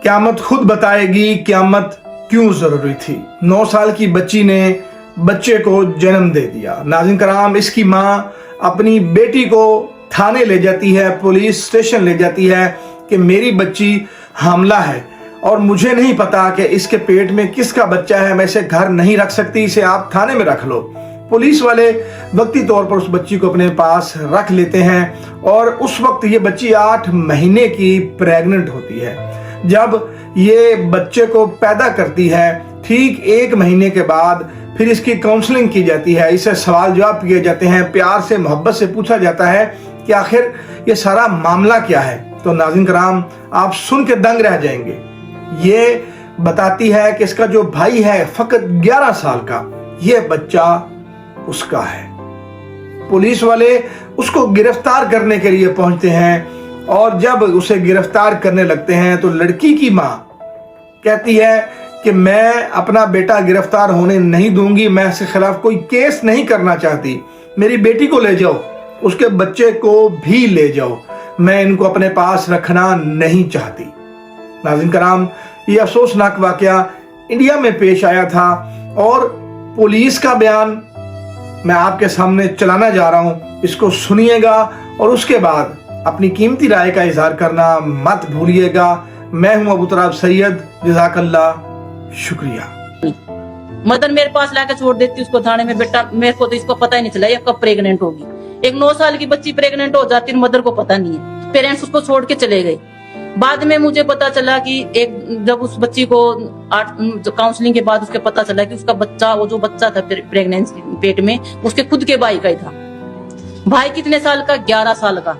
क़यामत खुद बताएगी क़यामत क्यों जरूरी थी। 9 साल की बच्ची ने बच्चे को जन्म दे दिया। नाज़रीन कराम, इसकी माँ अपनी बेटी को थाने ले जाती है, पुलिस स्टेशन ले जाती है कि मेरी बच्ची हामला है और मुझे नहीं पता कि इसके पेट में किसका बच्चा है, मैं इसे घर नहीं रख सकती, इसे आप थाने में रख लो। पुलिस वाले वक्ती तौर पर उस बच्ची को अपने पास रख लेते हैं और उस वक्त ये बच्ची 8 महीने की प्रेग्नेंट होती है। जब ये बच्चे को पैदा करती है, ठीक 1 महीने के बाद फिर इसकी काउंसलिंग की जाती है, इसे सवाल जवाब किए जाते हैं, प्यार से मोहब्बत से पूछा जाता है कि आखिर ये सारा मामला क्या है। तो नाज़रीन कराम, आप सुन के दंग रह जाएंगे। ये बताती है कि इसका जो भाई है फकत 11 साल का, ये बच्चा उसका है। पुलिस वाले उसको गिरफ्तार करने के लिए पहुंचते हैं और जब उसे गिरफ्तार करने लगते हैं तो लड़की की मां कहती है कि मैं अपना बेटा गिरफ्तार होने नहीं दूंगी, मैं इसके खिलाफ कोई केस नहीं करना चाहती, मेरी बेटी को ले जाओ, उसके बच्चे को भी ले जाओ, मैं इनको अपने पास रखना नहीं चाहती। नाज़रीन कराम, ये अफसोसनाक वाकया इंडिया में पेश आया था और पुलिस का बयान मैं आपके सामने चलाना जा रहा हूं, इसको सुनिएगा और उसके बाद अपनी कीमती राय का इजहार करना मत भूलिएगा। मैं हूं अबू तराब सैयद, जज़ाकल्लाह, शुक्रिया। मदर मेरे पास लाके छोड़ देती उसको थाने में। बेटा मेरे को तो इसको पता ही नहीं चला ये कब प्रेग्नेंट होगी। एक 9 साल की बच्ची प्रेग्नेंट हो जाती है, मदर को पता नहीं है, पेरेंट्स उसको छोड़ के चले गए। बाद में मुझे पता चला कि जब उस बच्ची को काउंसलिंग के बाद उसके पता चला कि उसका बच्चा, वो जो बच्चा था प्रेगनेंसी पेट में, उसके खुद के भाई का ही था। भाई कितने साल का? 11 साल का।